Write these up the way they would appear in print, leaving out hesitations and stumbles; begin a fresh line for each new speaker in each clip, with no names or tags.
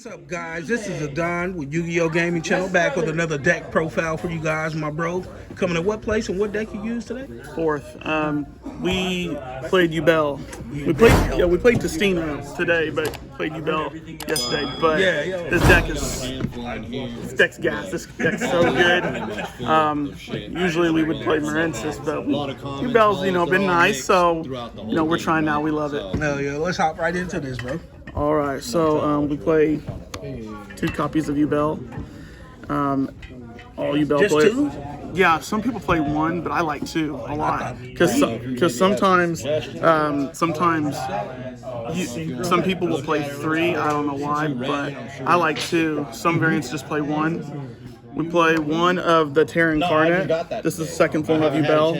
What's up, guys? This is Adon with Yu-Gi-Oh! Gaming Channel, back with another deck profile for you guys, my bro. Coming to what place and what deck you use today?
Fourth. We played Yubel. We played Testino today, but played Yubel yesterday. But this deck's gas. This deck's so good. Usually we would play Marensis, but Yubel's been nice, so we're trying now. We love it.
Hell yeah, let's hop right into this, bro.
All right, so we play 2 copies of Yubel. All Yubel
Just
players.
2?
Yeah, some people play 1, but I like 2 a lot because sometimes some people will play 3. I don't know why, but I like 2. Some variants just play 1. We play 1 of the Terran Incarnate. This is the second form of Yubel.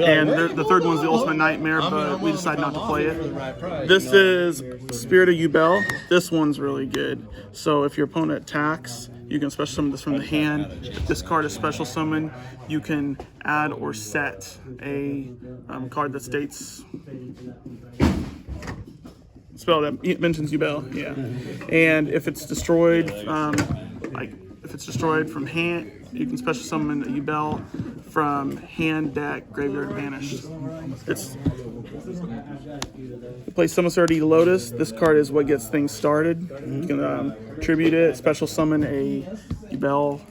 And the third one's the Ultimate Nightmare, but we decided not to play it. This is Spirit of Yubel. This one's really good. So if your opponent attacks, you can special summon this from the hand. If this card is special summon, you can add or set a card that states spell that mentions Yubel. Yeah. And if it's destroyed, if it's destroyed from hand, you can special summon a Yubel from hand, deck, graveyard, banished. Play Summoncerity Lotus. This card is what gets things started. You can tribute it, special summon a Yubel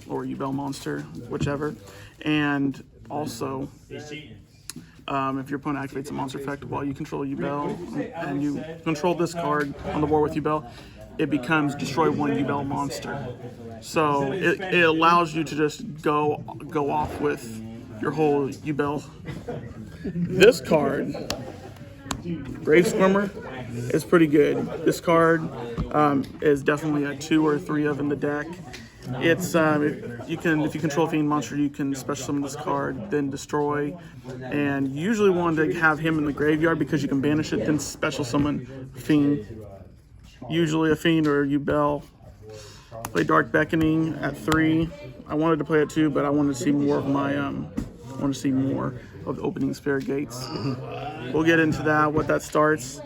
or Yubel monster, whichever. And also, if your opponent activates a monster effect while you control Yubel and you control this card on the board with Yubel, it becomes destroy 1 Yubel monster. So it allows you to just go off with your whole Yubel. This card, Grave Squirmer, is pretty good. This card is definitely a 2 or 3 of in the deck. It's if you control a fiend monster, you can special summon this card, then destroy, and you usually want to have him in the graveyard because you can banish it, then special summon fiend. Usually a fiend or a Yubel. Play Dark Beckoning at 3. I wanted to play it 2, but I wanted to see more of my the opening Spirit Gates. We'll get into that, what that starts.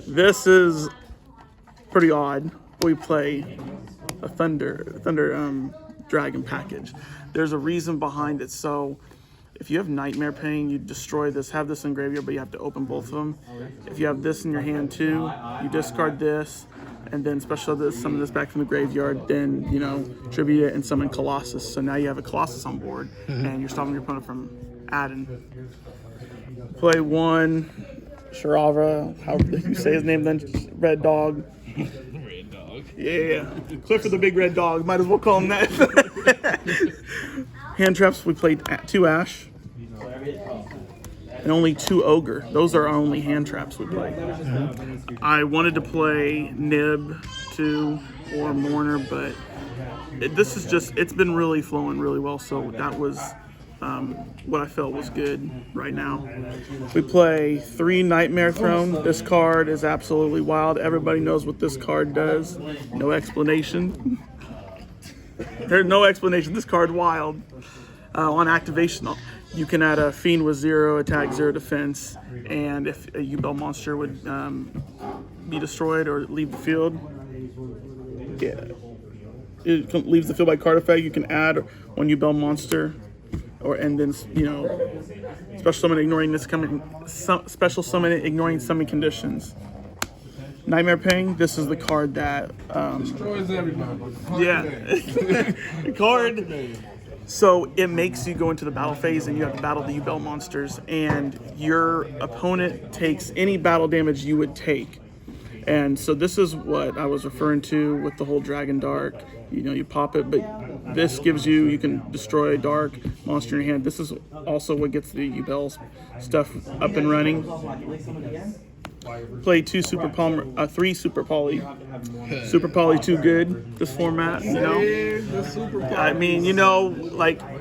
This is pretty odd. We play a Thunder Dragon package. There's a reason behind it. So if you have Nightmare Pain, you destroy this, have this in graveyard, but you have to open both of them. If you have this in your hand too, you discard this, and then special summon this back from the graveyard, then, tribute it and summon Colossus. So now you have a Colossus on board, and you're stopping your opponent from adding. Play 1, Sharava, however you say his name, then Red Dog.
Red Dog.
Yeah, Clifford the Big Red Dog, might as well call him that. Hand traps, we played 2 Ash. And only 2 Ogre. Those are our only hand traps we play. I wanted to play Nib 2 or Mourner, but it's been really flowing really well, so that was what I felt was good right now. We play 3 Nightmare Throne. This card is absolutely wild. Everybody knows what this card does. No explanation. There's no explanation. This card wild. On activation, you can add a Fiend with 0 attack, 0 defense, and if a Yubel monster would be destroyed or leave the field, it leaves the field by card effect. You can add 1 Yubel monster, and then special summon ignoring special summon ignoring summon conditions. Nightmare Pain. This is the card that
Destroys everybody.
the card. So it makes you go into the battle phase and you have to battle the Yubel monsters, and your opponent takes any battle damage you would take. And so this is what I was referring to with the whole Dragon Dark. You pop it, but this gives you can destroy a dark monster in your hand. This is also what gets the Yubel stuff up and running. Play 3 Super Poly. Super Poly too good, this format, I mean,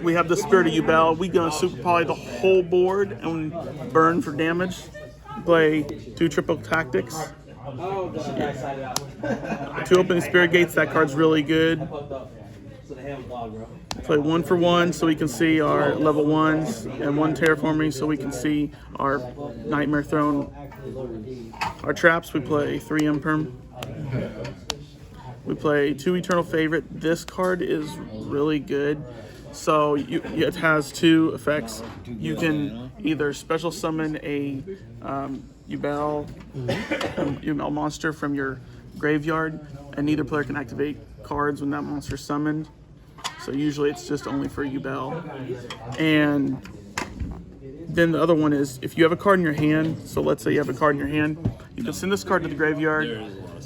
we have the Spirit of Yubel. We gonna Super Poly the whole board and burn for damage. Play 2 Triple Tactics. 2 Opening Spirit Gates, that card's really good. Play 1 for 1 so we can see our level 1s, and 1 Terraforming so we can see our Nightmare Throne. Our traps, we play 3 Imperm. We play 2 Eternal Favorite. This card is really good. So it has 2 effects. You can either special summon a Yubel monster from your graveyard, and neither player can activate cards when that monster is summoned. So usually it's just only for Yubel. And then the other one is if you have a card in your hand, so let's say you have a card in your hand, you can send this card to the graveyard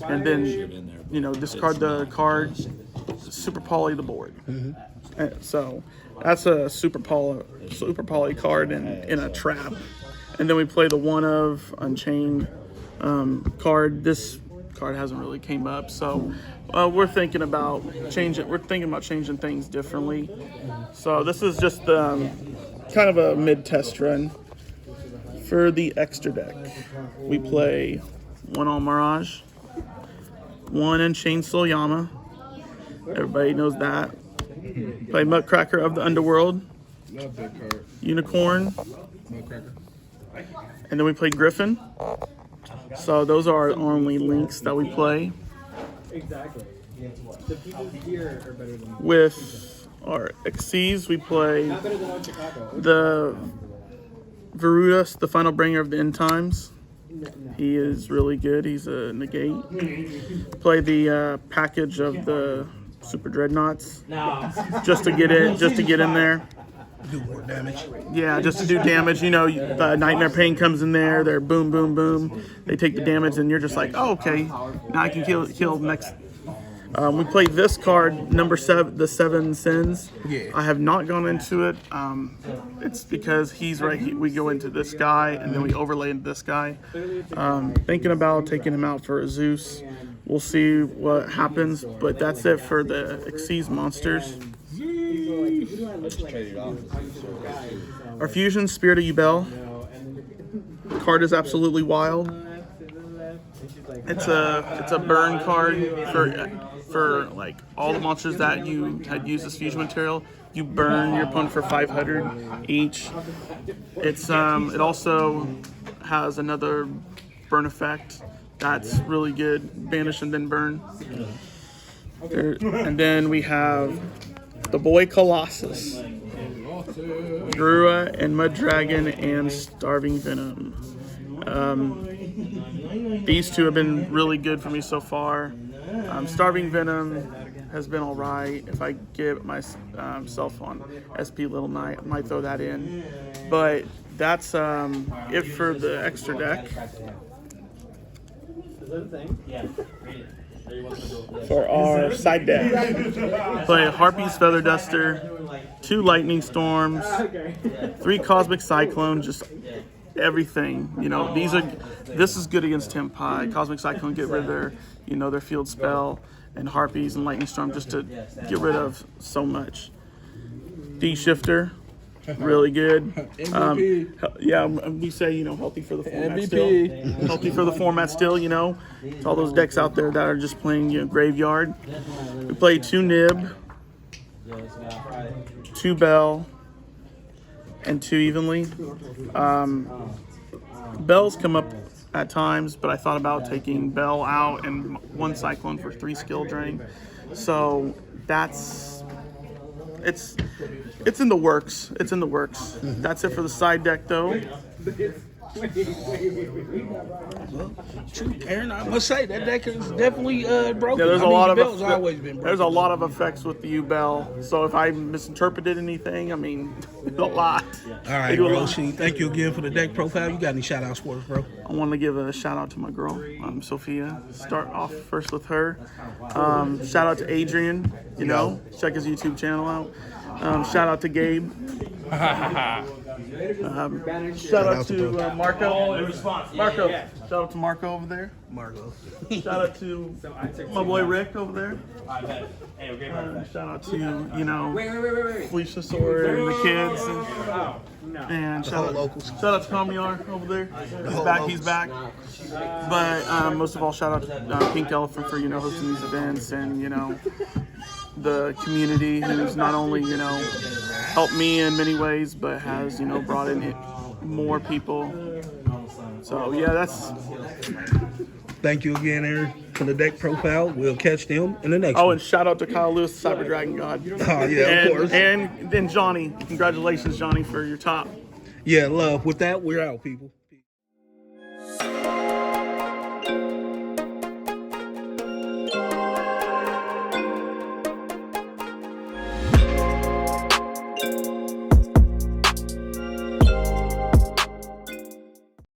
and then, discard the card, super poly the board. So that's a super poly card in a trap. And then we play the One of Unchained card. This card hasn't really came up, so we're thinking about changing things differently. So this is just kind of a mid-test run. For the extra deck, we play 1 All Mirage, 1 Unchained Solyama. Everybody knows that. Play Muttcracker of the Underworld,
Love that card.
Unicorn,
Nutcracker.
and then we play Griffin. So those are our only links that we play.
Exactly. The people here are better than
With our Xyz, we play
not better than on Chicago.
the Varudus, the Final Bringer of the End Times. He is really good. He's a negate. Play the package of the Super Dreadnoughts just to get in there.
Do more damage.
Yeah, just to do damage. The Nightmare Pain comes in there. They're boom, boom, boom. They take the damage, and you're just like, oh, okay. Now I can kill next. We played this card, number 7, the 7 Sins.
Yeah.
I have not gone into it. It's because he's right. We go into this guy, and then we overlay into this guy. Thinking about taking him out for a Zeus. We'll see what happens, but that's it for the Xyz monsters. Our Fusion, Spirit of Yubel. Card is absolutely wild. It's a burn card for like all the monsters that you had used as fusion material. You burn your opponent for 500 each. It also has another burn effect that's really good. Banish and then burn. And then we have the Boy Colossus, Grua and Mud Dragon and Starving Venom. These 2 have been really good for me so far. Starving Venom has been alright. If I get myself on SP Little Knight, I might throw that in. But that's it for the extra deck.
Is that a thing? Yeah.
For our side deck, play Harpy's Feather Duster, 2 Lightning Storms, 3 Cosmic Cyclone, just everything. This is good against Tempai. Cosmic Cyclone, get rid of their field spell, and Harpies and Lightning Storm just to get rid of so much. D-Shifter, really good.
MVP.
We say healthy for the format still. Healthy for the format still. It's all those decks out there that are just playing graveyard. We play 2 Nib, 2 Bell, and 2 Evenly. Bells come up at times, but I thought about taking Bell out and 1 Cyclone for 3 skill drain. So it's in the works. It's in the works. That's it for the side deck, though.
Well, true, Aaron. I must say that deck is definitely broken.
Yeah, there's
Yubel's always been broken.
There's a lot of effects with the Yubel. So if I misinterpreted anything, a lot.
All right, bro. Thank you again for the deck profile. You got any shout outs for us, bro?
I want to give a shout out to my girl, Sophia. Start off first with her. Shout out to Adrian. Check his YouTube channel out. Shout out to Gabe. Shout out to Marco. Shout out to Marco over there.
Margo.
Shout out to my boy Rick over there. Shout out to Felicia Sword and the kids. And shout out to Kamiar over there. He's back. But most of all, shout out to Pink Elephant for hosting these events and the community who's not only helped me in many ways, but has brought in more people. So yeah, that's
Thank you again, Aaron, for the deck profile. We'll catch them in the next
Oh,
one.
and shout out to Kyle Lewis, Cyber Dragon God.
Oh, yeah,
and,
of course.
And then Johnny. Congratulations, Johnny, for your top.
Yeah, love. With that, we're out, people.